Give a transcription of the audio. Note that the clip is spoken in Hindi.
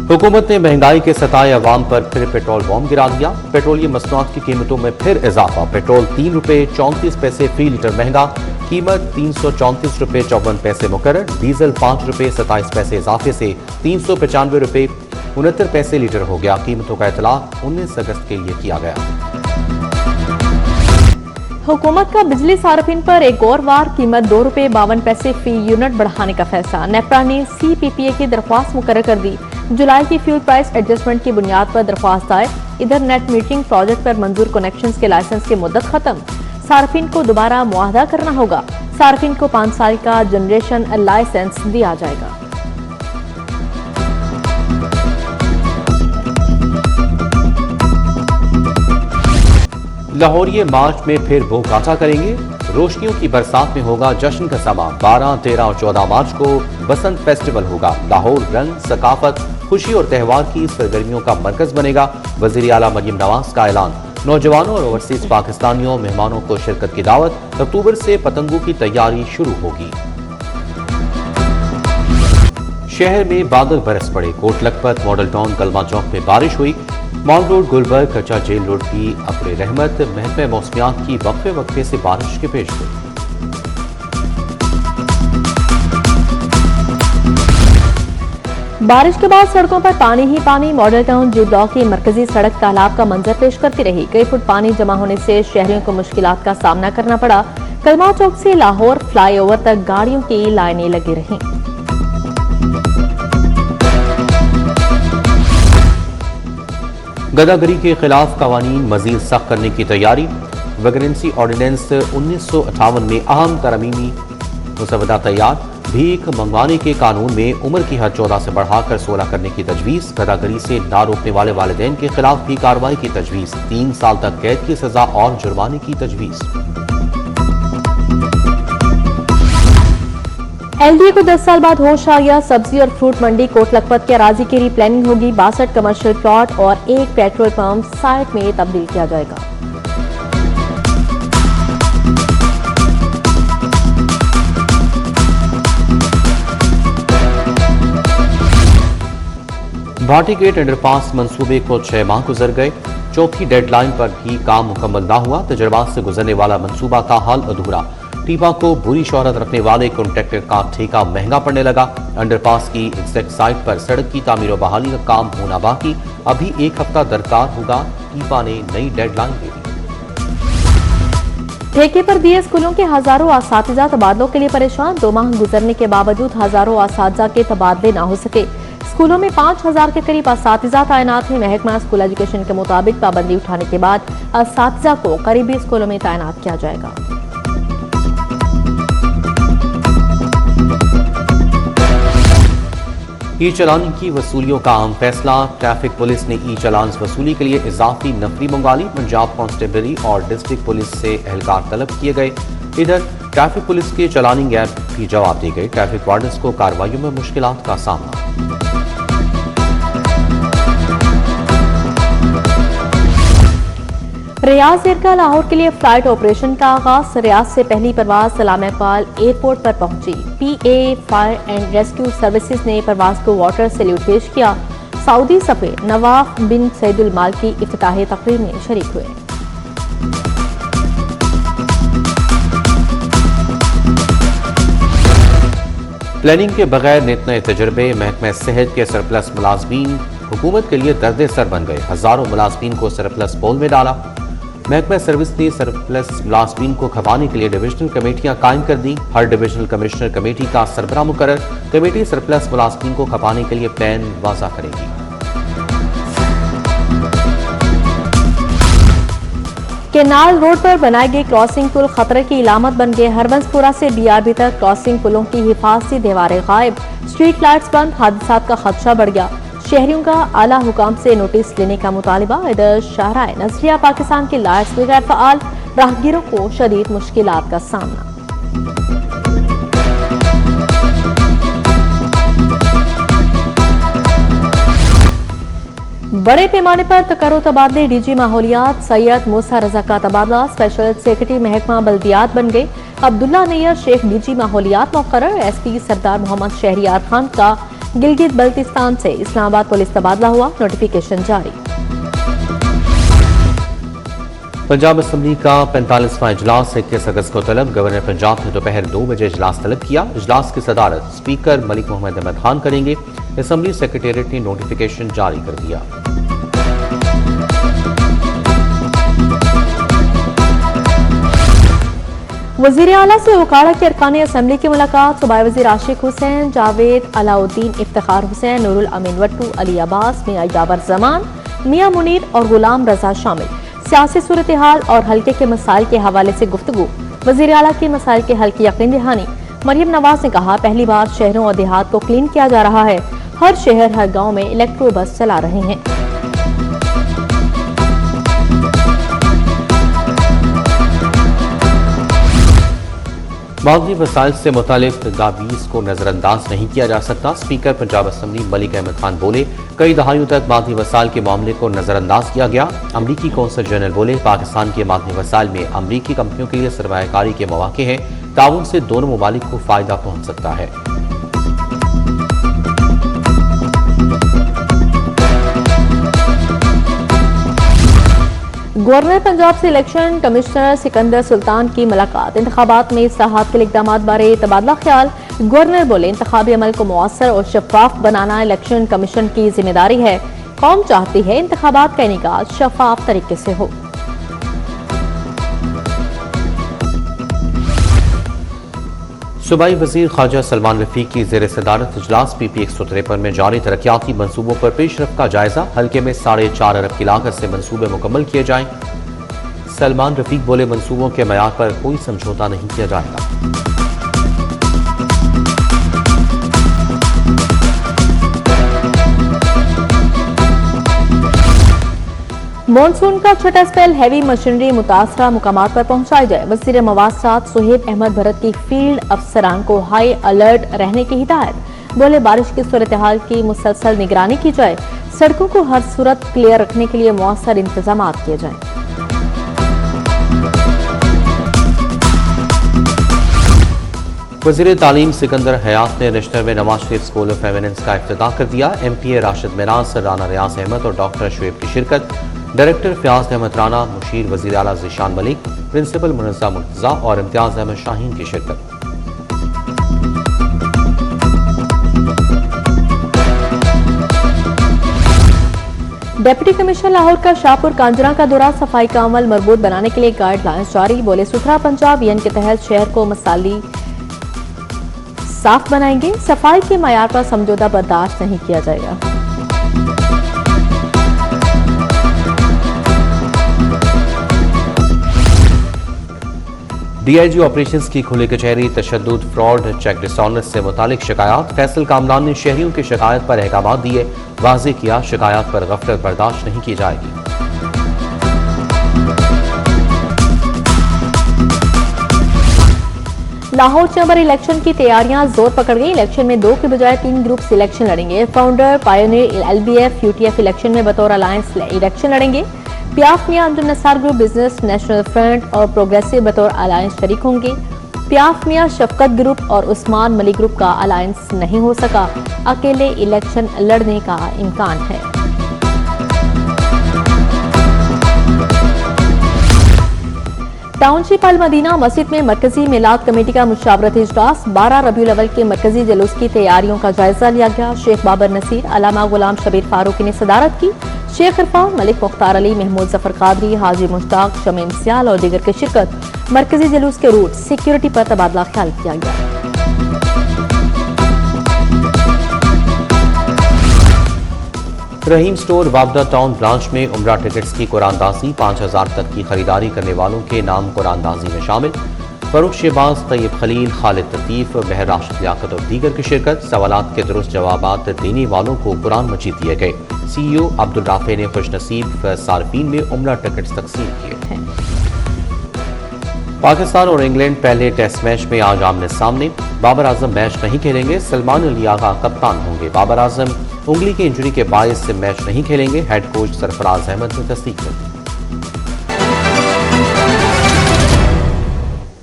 हुकूमत ने महंगाई के सताए अवाम पर फिर पेट्रोल बॉम्ब गिरा दिया। पेट्रोलियम मसनूआत की कीमतों में फिर इजाफा। पेट्रोल ₹3.34 फी लीटर महंगा, कीमत ₹334.54 मुकर्रर। डीजल ₹5.27 इजाफे से ₹395.69 लीटर हो गया। कीमतों का इतलाक 19 अगस्त के लिए किया गया। हुकूमत का बिजली सार्फिन पर एक और वार, कीमत ₹2.52 फी यूनिट बढ़ाने का फैसला। नेपरा ने CPPA की दरख्वास्त मुकर्रर कर दी। जुलाई की फ्यूल प्राइस एडजस्टमेंट की बुनियाद पर दरख्वास्त आए। इधर नेट मीटरिंग प्रोजेक्ट पर मंजूर कनेक्शंस के लाइसेंस की मुद्दत खत्म। सार्फिन को दोबारा मुआहदा करना होगा। सार्फिन को 5 साल का जनरेशन लाइसेंस दिया जाएगा। लाहौरिये मार्च में फिर बोकाटा करेंगे। रोशनियों की बरसात में होगा जश्न का समा। 12, 13 और 14 मार्च को बसंत फेस्टिवल होगा। लाहौर रंग, सकाफत, खुशी और त्यौहार की सरगर्मियों का मरकज बनेगा। वज़ीर आला मरियम नवाज का ऐलान। नौजवानों और ओवरसीज पाकिस्तानियों मेहमानों को शिरकत की दावत। अक्टूबर से पतंगों की तैयारी शुरू होगी। शहर में बादल बरस पड़े। कोट लखपत, मॉडल टाउन, कलमा चौक में बारिश हुई। मॉल रोड, गुलबर्ग, कच्चा जेल रोड की अब्र रहमत। महकमे मौसमियात की वक्फे वक्फे से बारिश के पेश हुई। बारिश के बाद सड़कों पर पानी ही पानी। मॉडल टाउन जी ब्लॉक की मरकजी सड़क तालाब का मंजर पेश करती रही। कई फुट पानी जमा होने से शहरियों को मुश्किलात का सामना करना पड़ा। कलमा चौक से लाहौर फ्लाईओवर तक गाड़ियों की लाइनें लगी रहीं। गदागरी के खिलाफ कवानीन मजीद सख्त करने की तैयारी। वैगनेंसी ऑर्डिनेंस 1958 में अहम तरमीमी मुसवदा तैयार। भीख मंगवाने के कानून में उम्र की हद 14 से बढ़ाकर 16 करने की तजवीज़। गदागरी से ना रोकने वाले वालिदैन के खिलाफ भी कार्रवाई की तजवीज़। 3 साल तक कैद की सजा और जुर्माने की तजवीज़। LDA को 10 साल बाद होश आ गया। सब्जी और फ्रूट मंडी कोट लखपत के अराजी की रीप्लानिंग होगी। 62 कमर्शियल प्लॉट और 1 पेट्रोल पंप साइट में तब्दील किया जाएगा। भाटी गेट अंडरपास मंसूबे को 6 माह गुजर गए। चौथी डेडलाइन पर भी काम मुकम्मल ना हुआ। तजर्बात से गुजरने वाला मंसूबा ताहाल अधूरा। टीपा को बुरी शोहरत रखने वाले कॉन्ट्रैक्टर का ठेका महंगा पड़ने लगा। अंडरपास की एग्जैक्ट साइट पर सड़क की तामीर और बहाली का काम होना बाकी। अभी 1 हफ्ता दरकार होगा। टीपा ने नई डेडलाइन दे दी। ठेके पर दिए स्कूलों के हजारों असातिज़ा तबादलों के लिए परेशान। 2 माह गुजरने के बावजूद हजारों असातिज़ा के तबादले ना हो सके। स्कूलों में 5000 के करीब असातिज़ा तैनात हैं। महकमा स्कूल एजुकेशन के मुताबिक पाबंदी उठाने के बाद असातिज़ा को करीबी स्कूलों में तैनात किया जाएगा। ई चलान की वसूलियों का अहम फैसला। ट्रैफिक पुलिस ने ई चलान वसूली के लिए इजाफी नफरी मंगा ली। पंजाब कांस्टेबलरी और डिस्ट्रिक्ट पुलिस से एहलकार तलब किए गए। इधर ट्रैफिक पुलिस के चलानिंग ऐप भी जवाब दी गई। ट्रैफिक वार्डन्स को कार्रवाइयों में मुश्किलात का सामना। रियाज एयर का लाहौर के लिए फ्लाइट ऑपरेशन का आगाज। रियाज से पहली परवाज सलाम इकबाल एयरपोर्ट पर पहुंची। PA fire and rescue services ने परवाज को वाटर सैल्यूट पेश किया। सऊदी सफीर नवाफ बिन सईदुल मालकी इफ्तिताही तकरीर में शरीक हुए। प्लानिंग के बगैर नित नए तजर्बे। महकमा सेहत के सरप्लस मुलाजमीन हुकूमत के लिए दर्द सर बन गए। हजारों मुलाजमीन को सरप्लस पोल में डाला। महकमा सर्विस ने सरप्लस मुलाजमीन को खपाने के लिए डिविजनल कमेटियां कायम कर दी। हर डिविजनल कमिश्नर कमेटी का सरबराह मुकर्रर। कमेटी सरप्लस मुलाजमीन को खपाने के लिए प्लान वाज़ा करेगी। केनाल रोड पर बनाए गए क्रॉसिंग पुल खतरे की इलामत बन गए। हरबंसपुरा से BRB तक क्रॉसिंग पुलों की हिफाजती दीवारें गायब। स्ट्रीट लाइट्स बंद। हादसात का खदशा बढ़ गया। शहरियों का आला हुकाम से नोटिस लेने का मुतालिबा। इधर शाहराए नजरिया पाकिस्तान की लाइट्स भी गैर फ़आल। राहगीरों को शदीद मुश्किलात का सामना। बड़े पैमाने पर तकर्रो तबादले। DG माहौलियात सैयद मूसा रजा का तबादला स्पेशल सेक्रेटरी महकमा बल्दियात बन गए। अब्दुल्ला नैयर शेख DG माहौलियात मुकर्रर। SP सरदार मोहम्मद शहरियार खान का गिलगित बल्तिस्तान से इस्लामाबाद पुलिस तबादला हुआ, नोटिफिकेशन जारी। पंजाब असम्बली का 45वां इजलास 21 अगस्त को तलब। गवर्नर पंजाब ने दोपहर 2 बजे इजलास तलब किया। इजलास की सदारत स्पीकर मलिक मोहम्मद अहमद खान करेंगे। असम्बली सेक्रेटेरिएट ने नोटिफिकेशन जारी कर दिया। वजीर आला से उकाड़ा के अरकान असम्बली की मुलाकात। सूबाई वजीर आशिक हुसैन, जावेद अलाउद्दीन, इफ्तिखार हुसैन, नूरुल अमीन वट्टू, अली अब्बास, मियां यावर जमान, मियां मुनीर और गुलाम रजा शामिल। सियासी सूरत हाल और हल्के के मसाइल के हवाले से गुफ्तगू। वजीर आला के मसाइल के हल की यकीन दहानी। मरियम नवाज ने कहा, पहली बार शहरों और देहात को क्लीन किया जा रहा है। हर शहर हर गाँव में इलेक्ट्रो बस चला रहे हैं। मादी वसाइल से मुतालिक तजावीज़ को नजरअंदाज नहीं किया जा सकता। स्पीकर पंजाब असम्बली मलिक अहमद खान बोले, कई दहाइयों तक मादी वसाइल के मामले को नजरअंदाज किया गया। अमरीकी कौंसल जनरल बोले, पाकिस्तान के मादी वसाइल में अमरीकी कंपनियों के लिए सरमायाकारी के मौके हैं। ताउन से दोनों ममालिक को फायदा पहुंच सकता है। गवर्नर पंजाब से इलेक्शन कमिश्नर सिकंदर सुल्तान की मुलाकात। इंतखाबात में इस्लाहात के इक़दामात बारे तबादला ख्याल। गवर्नर बोले, इंतखाबी अमल को मुअस्सर और शफाफ बनाना इलेक्शन कमीशन की जिम्मेदारी है। कौम चाहती है इंतखाबात का इनेकाद शफाफ तरीके से हो। सूबाई वजीर ख्वाजा सलमान रफीक की जेर सदारत इजलास PP 153 में जारी तरक्याती मनसूबों पर पेशरफ का जायजा। हल्के में 4.5 अरब की लागत से मनसूबे मुकम्मल किए जाएं। सलमान रफीक बोले, मनसूबों के मयार पर कोई समझौता नहीं किया जाएगा। मॉनसून का छठा स्पेल, हैवी मशीनरी मुतासरा मुकामात पर पहुंचाई जाए। वज़ीर मवासात सुहेब अहमद भरत की फील्ड अफसरान को हाई अलर्ट रहने की हिदायत। बोले, बारिश की सूरत हाल की मुसलसल निगरानी की जाए। सड़कों को हर सूरत क्लियर रखने के लिए मुअस्सर इंतजाम किए जाएं। वज़ीर तालीम सिकंदर हयात ने नेशनल में Nawaz Sharif school of eminence का इफ्तिताह कर दिया। MPA राशिद मिराज, राना रियाज अहमद और डॉक्टर शुएब की शिरकत। डायरेक्टर फयाज अहमद राना, मुशीर वज़ीर आला ज़ीशान मलिक, प्रिंसिपल मुनज़्ज़ा मुर्तज़ा और इम्तियाज़ अहमद शाहीन की शिरकत। डिप्टी कमिश्नर लाहौर का शाहपुर कांजरा का दौरा। सफाई का अमल मरबूत बनाने के लिए गाइडलाइंस जारी। बोले, सुथरा पंजाब अभियान के तहत शहर को मसाली साफ बनाएंगे। सफाई के मयार पर समझौता बर्दाश्त नहीं किया जाएगा। DIG ऑपरेशंस की खुली कचहरी। तशद्दुद, फ्रॉड, चेक डिसऑनेस्ट से मुतालिक शिकायत। फैसल कामरान ने शहरियों की शिकायत पर अहकाम दिए। वाज़ेह किया, शिकायत पर गफलत बर्दाश्त नहीं की जाएगी। लाहौर चैम्बर इलेक्शन की तैयारियां जोर पकड़ गई। इलेक्शन में 2 के बजाय 3 ग्रुप सिलेक्शन लड़ेंगे। Founder pioneer LBF UTF election में बतौर अलायंस इलेक्शन लड़ेंगे। पियाफ Mian Abdul Nasar group business national front और प्रोग्रेसिव बतौर अलायंस शरीक होंगे। पियाफ मियां शफकत ग्रुप और उस्मान मलिक ग्रुप का अलायंस नहीं हो सका। अकेले इलेक्शन लड़ने का इम्कान है। टाउनशिप अल मदीना मस्जिद में मरकजी मिलाद कमेटी का मुशावरती इजलास। 12 रबीउल अव्वल के मरकजी जुलूस की तैयारियों का जायजा लिया गया। शेख बाबर नसीर, अलामा गुलाम शबीर फारूकी ने सदारत की। शेख इरफान, मलिक मुख्तार अली, महमूद जफर कादरी, हाजी मुश्ताक, शमीम सियाल और दीगर की शिरकत। मरकजी जुलूस के रूट सिक्योरिटी पर तबादला ख्याल किया गया। रहीम स्टोर वाबदा टाउन ब्रांच में उम्रा टिकट्स की कुरानदाजी। 5000 तक की खरीदारी करने वालों के नाम कुरानदाजी में शामिल। फरूख शहबाज, तैयब खलील, खालिद लतीफ, बहर राशिद लियाकत और दीगर की शिरकत। सवालात के दुरुस्त जवाबात देने वालों को कुरान मजीद दिए गए। CEO अब्दुल राफे ने खुशनसीब सार्फिन में उम्रा टिकट्स तकसीम किए। पाकिस्तान और इंग्लैंड पहले टेस्ट मैच में आज आमने सामने। बाबर आजम मैच नहीं खेलेंगे। सलमान अली आगा कप्तान होंगे। बाबर आजम उंगली की इंजरी के बायस से मैच नहीं खेलेंगे। हेड कोच सरफराज अहमद ने तस्दीक कर दी।